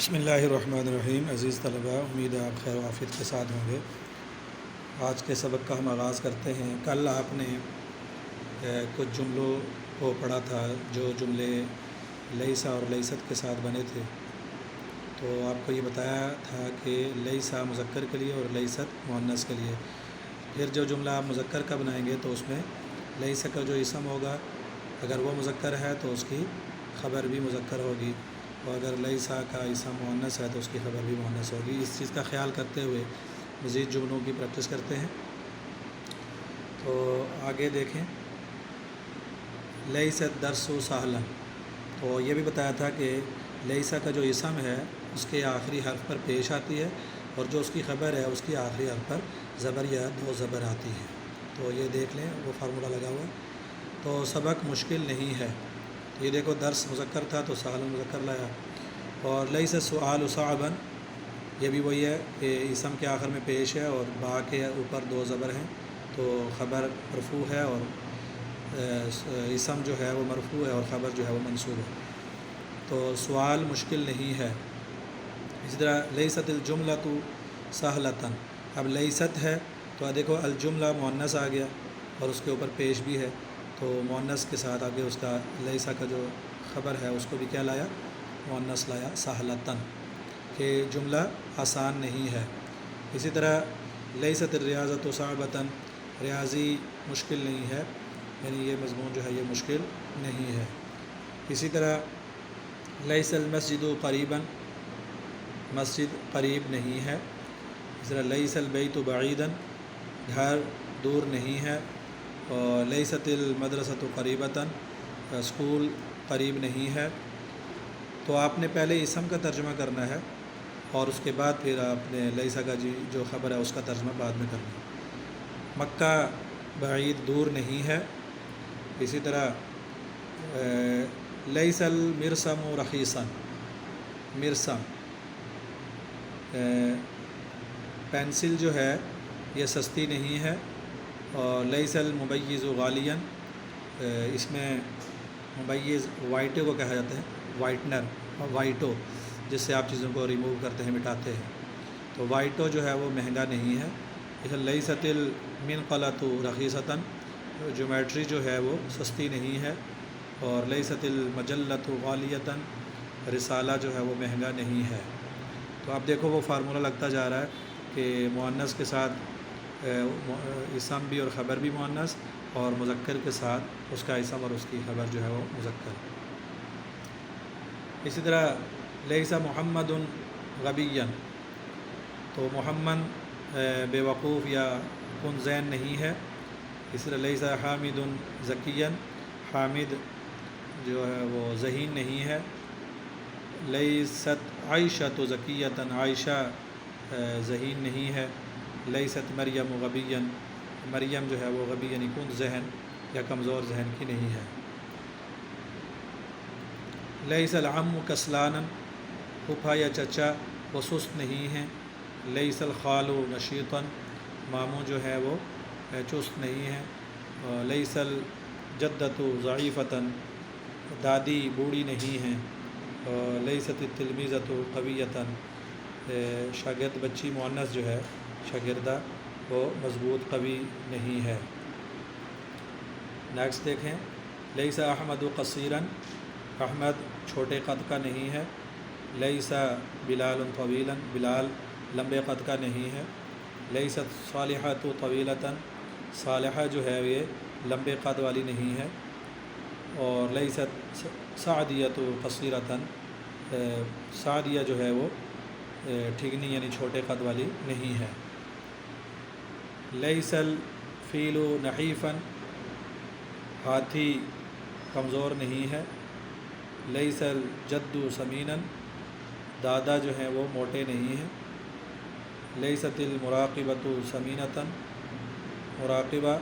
بسم اللہ الرحمن الرحیم۔ عزیز طلباء، امید ہے آپ خیر و عافیت کے ساتھ ہوں گے۔ آج کے سبق کا ہم آغاز کرتے ہیں۔ کل آپ نے کچھ جملوں کو پڑھا تھا جو جملے لیسا اور لیست کے ساتھ بنے تھے، تو آپ کو یہ بتایا تھا کہ لیسا مذکر کے لیے اور لیست مؤنث کے لیے۔ پھر جو جملہ آپ مذکر کا بنائیں گے تو اس میں لیسا کا جو اسم ہوگا، اگر وہ مذکر ہے تو اس کی خبر بھی مذکر ہوگی، اور اگر لیسا کا اسم مؤنث ہے تو اس کی خبر بھی مؤنث ہوگی۔ اس چیز کا خیال کرتے ہوئے مزید جملوں کی پریکٹس کرتے ہیں۔ تو آگے دیکھیں، لیست درس سہلا، تو یہ بھی بتایا تھا کہ لیسا کا جو اسم ہے اس کے آخری حرف پر پیش آتی ہے، اور جو اس کی خبر ہے اس کی آخری حرف پر زبر یا دو زبر آتی ہے۔ تو یہ دیکھ لیں، وہ فارمولہ لگا ہوا ہے۔ تو سبق مشکل نہیں ہے، یہ دیکھو درس مذکر تھا تو سہلا مذکر لایا، اور لیس سؤال صعبا، یہ بھی وہی ہے کہ اسم کے آخر میں پیش ہے اور با کے اوپر دو زبر ہیں، تو خبر مرفوع ہے اور اسم جو ہے وہ مرفوع ہے اور خبر جو ہے وہ منصوب ہے۔ تو سوال مشکل نہیں ہے۔ اسی طرح لیست الجملۃ سہلۃ، اب لیست ہے تو دیکھو الجملہ مؤنث آ گیا اور اس کے اوپر پیش بھی ہے، تو مؤنث کے ساتھ آگے اس کا لیسا کا جو خبر ہے اس کو بھی کیا لایا، مؤنث لایا، سہلتاً، کہ جملہ آسان نہیں ہے۔ اسی طرح لیست الریاضۃ صعبۃ، ریاضی مشکل نہیں ہے، یعنی یہ مضمون جو ہے یہ مشکل نہیں ہے۔ اسی طرح لیس المسجد قریبا، مسجد قریب نہیں ہے۔ اس طرح لیس البیت بعیدا، گھر دور نہیں ہے۔ اور لیست المدرسۃ قریبۃ، اسکول قریب نہیں ہے۔ تو آپ نے پہلے اسم کا ترجمہ کرنا ہے اور اس کے بعد پھر آپ نے لیسا کا جو خبر ہے اس کا ترجمہ بعد میں کرنا ہے۔ مکہ بعید، دور نہیں ہے۔ اسی طرح لیس المرسم رخیصا، مرسم پینسل جو ہے یہ سستی نہیں ہے۔ اور لیس الممیز غالیا، اس میں ممیز وائٹو کو کہا جاتا ہے، وائٹنر، وائٹو، جس سے آپ چیزوں کو ریموو کرتے ہیں، مٹاتے ہیں، تو وائٹو جو ہے وہ مہنگا نہیں ہے۔ لیست المنقلۃ رخیصۃ، جیومیٹری جو ہے وہ سستی نہیں ہے۔ اور لیست المجلۃ غالیۃ، رسالہ جو ہے وہ مہنگا نہیں ہے۔ تو آپ دیکھو وہ فارمولہ لگتا جا رہا ہے کہ مؤنث کے ساتھ اسم بھی اور خبر بھی مؤنث، اور مذکر کے ساتھ اس کا اسم اور اس کی خبر جو ہے وہ مذکر۔ اسی طرح لیس محمد غبیا، تو محمد بے وقوف یا کن ذہن نہیں ہے۔ اس طرح لیس حامد ذکیا، حامد جو ہے وہ ذہین نہیں ہے۔ لیست عائشۃ ذکیۃ، عائشہ ذہین نہیں ہے۔ لیست مریم غبیا، مریم جو ہے وہ غبی یعنی کن ذہن یا کمزور ذہن کی نہیں ہے۔ لیس العم کسلانا، پھوپھا یا چچا وہ سست نہیں ہیں۔ لیس الخال نشیطا، ماموں جو ہے وہ چست نہیں ہے۔ لیس الجدۃ ضعیفۃ، دادی بوڑھی نہیں ہیں۔ لیست التلمیذۃ قویۃ، شاگرد بچی مؤنث جو ہے شاگردہ وہ مضبوط قوی نہیں ہے۔ نیکسٹ دیکھیں، لیس احمد قصیرا، احمد چھوٹے قد کا نہیں ہے۔ لیس بلال طویلا، بلال لمبے قد کا نہیں ہے۔ لیست صالحۃ طویلۃ، صالحہ جو ہے یہ لمبے قد والی نہیں ہے۔ اور لیست سعدیۃ قصیرۃ، سعدیہ جو ہے وہ ٹھگنی یعنی چھوٹے قد والی نہیں ہے۔ لیس الفیل نحیفا، ہاتھی کمزور نہیں ہے۔ لیس الجد سمینا، دادا جو ہیں وہ موٹے نہیں ہیں۔ لیست المراقبۃ سمینۃ، مراقبہ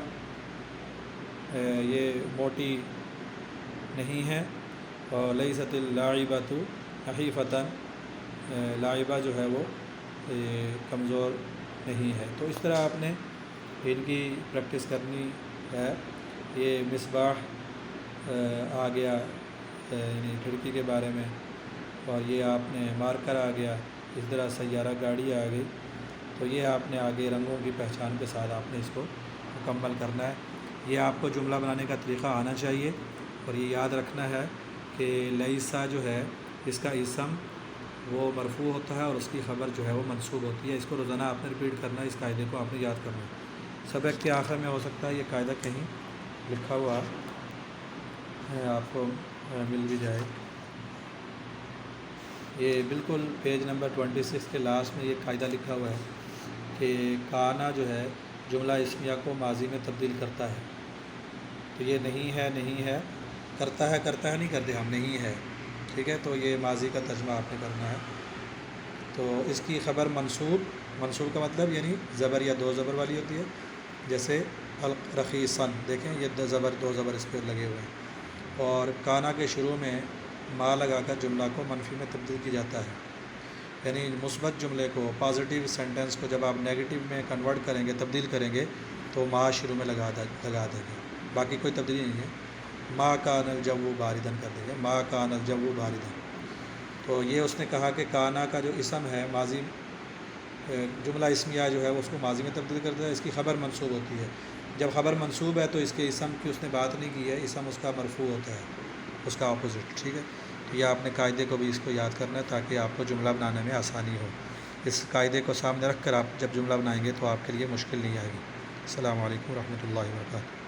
یہ موٹی نہیں ہے۔ اور لیست اللاعبۃ نحیفۃ، لاعبہ جو ہے وہ کمزور نہیں ہے۔ تو اس طرح آپ نے ان کی پریکٹس کرنی ہے۔ یہ مصباح آ گیا یعنی کھڑکی کے بارے میں، اور یہ آپ نے مارکر آ گیا، اس طرح سیارہ گاڑی آ گئی، تو یہ آپ نے آگے رنگوں کی پہچان کے ساتھ آپ نے اس کو مکمل کرنا ہے۔ یہ آپ کو جملہ بنانے کا طریقہ آنا چاہیے، اور یہ یاد رکھنا ہے کہ لیسا جو ہے اس کا اسم وہ مرفوع ہوتا ہے اور اس کی خبر جو ہے وہ منصوب ہوتی ہے۔ اس کو روزانہ آپ نے ریپیٹ کرنا ہے، اس قاعدے کو آپ نے یاد کرنا ہے۔ سبق کے آخر میں ہو سکتا ہے یہ قاعدہ کہیں لکھا ہوا آپ کو مل بھی جائے۔ یہ بالکل پیج نمبر 26 کے لاسٹ میں یہ قاعدہ لکھا ہوا ہے کہ کانا جو ہے جملہ اسمیہ کو ماضی میں تبدیل کرتا ہے۔ تو یہ نہیں ہے، کرتا ہے نہیں کرتے ہم، نہیں ہے، ٹھیک ہے، تو یہ ماضی کا ترجمہ آپ نے کرنا ہے۔ تو اس کی خبر منصوب کا مطلب یعنی زبر یا دو زبر والی ہوتی ہے، جیسے رخیصاً، دیکھیں یہ دو زبر اس پہ لگے ہوئے ہیں، اور کانا کے شروع میں ما لگا کر جملہ کو منفی میں تبدیل کی جاتا ہے، یعنی مثبت جملے کو، پازیٹیو سینٹنس کو جب آپ نیگیٹو میں کنورٹ کریں گے، تبدیل کریں گے، تو ما شروع میں لگا دیں گے، باقی کوئی تبدیلی نہیں ہے۔ ما کان الجو باردن کر دیں گے، ما کان الجو باردن۔ تو یہ اس نے کہا کہ کانا کا جو اسم ہے ماضی، جملہ اسمیہ جو ہے اس کو ماضی میں تبدیل کرتا ہے، اس کی خبر منصوب ہوتی ہے۔ جب خبر منصوب ہے تو اس کے اسم کی اس نے بات نہیں کی ہے، اسم اس کا مرفوع ہوتا ہے، اس کا اپوزٹ، ٹھیک ہے۔ تو یہ آپ نے قاعدے کو بھی اس کو یاد کرنا ہے تاکہ آپ کو جملہ بنانے میں آسانی ہو۔ اس قاعدے کو سامنے رکھ کر آپ جب جملہ بنائیں گے تو آپ کے لیے مشکل نہیں آئے گی۔ السلام علیکم ورحمۃ اللہ وبرکاتہ۔